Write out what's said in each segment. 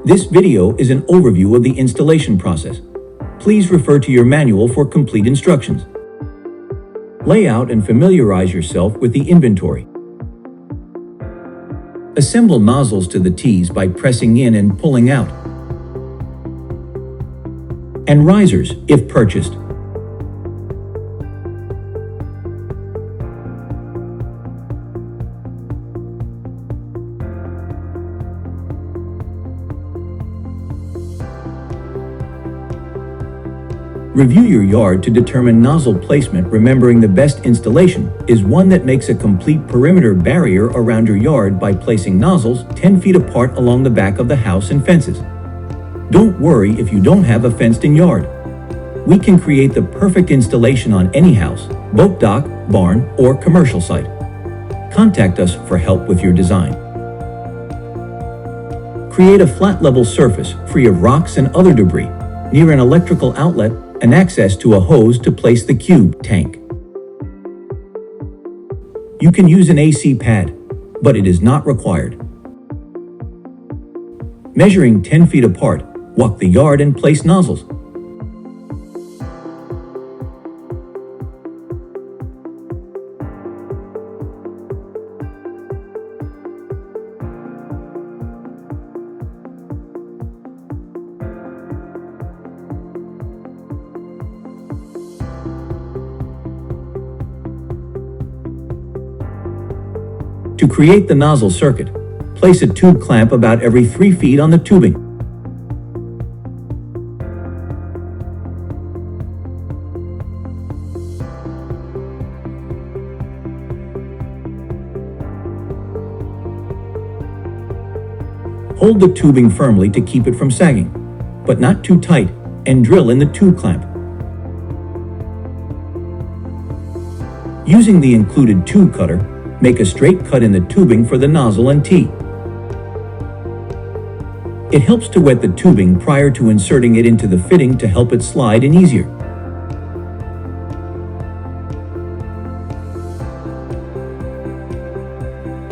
This video is an overview of the installation process. Please refer to your manual for complete instructions. Lay out and familiarize yourself with the inventory. Assemble nozzles to the T's by pressing in and pulling out. And risers, if purchased. Review your yard to determine nozzle placement, remembering the best installation is one that makes a complete perimeter barrier around your yard by placing nozzles 10 feet apart along the back of the house and fences. Don't worry if you don't have a fenced-in yard. We can create the perfect installation on any house, boat dock, barn, or commercial site. Contact us for help with your design. Create a flat level surface free of rocks and other debris near an electrical outlet and access to a hose to place the cube tank. You can use an AC pad, but it is not required. Measuring 10 feet apart, walk the yard and place nozzles. To create the nozzle circuit, place a tube clamp about every 3 feet on the tubing. Hold the tubing firmly to keep it from sagging, but not too tight, and drill in the tube clamp. Using the included tube cutter, make a straight cut in the tubing for the nozzle and T. It helps to wet the tubing prior to inserting it into the fitting to help it slide in easier.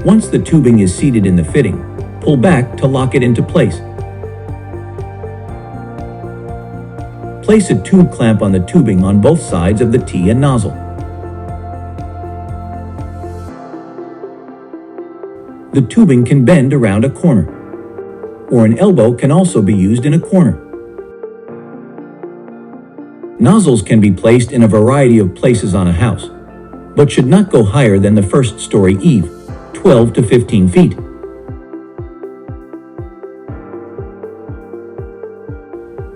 Once the tubing is seated in the fitting, pull back to lock it into place. Place a tube clamp on the tubing on both sides of the T and nozzle. The tubing can bend around a corner, or an elbow can also be used in a corner. Nozzles can be placed in a variety of places on a house, but should not go higher than the first story eave, 12 to 15 feet.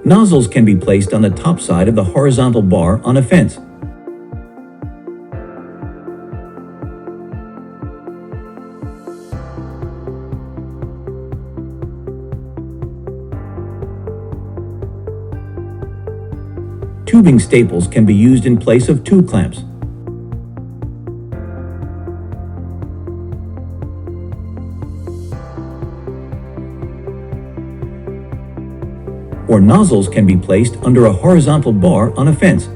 Nozzles can be placed on the top side of the horizontal bar on a fence. Tubing staples can be used in place of tube clamps. Or nozzles can be placed under a horizontal bar on a fence.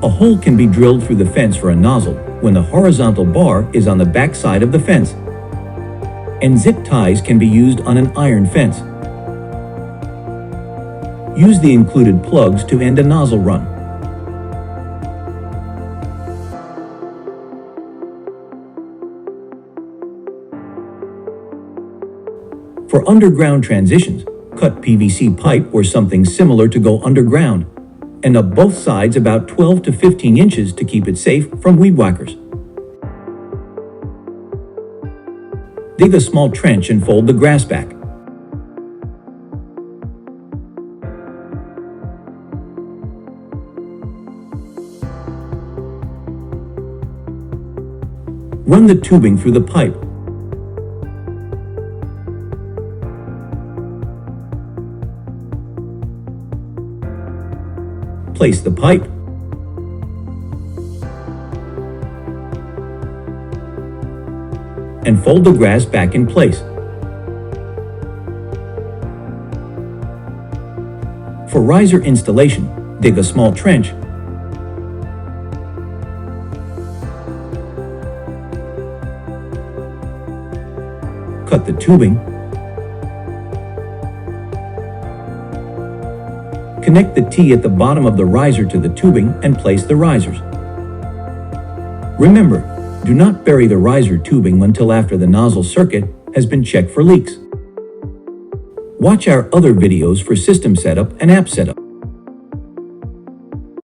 A hole can be drilled through the fence for a nozzle when the horizontal bar is on the back side of the fence. And zip ties can be used on an iron fence. Use the included plugs to end a nozzle run. For underground transitions, cut PVC pipe or something similar to go underground, and up both sides about 12 to 15 inches to keep it safe from weed whackers. Dig a small trench and fold the grass back. Run the tubing through the pipe. Place the pipe. and fold the grass back in place. For riser installation, dig a small trench, cut the tubing, connect the T at the bottom of the riser to the tubing and place the risers. Remember, do not bury the riser tubing until after the nozzle circuit has been checked for leaks. Watch our other videos for system setup and app setup.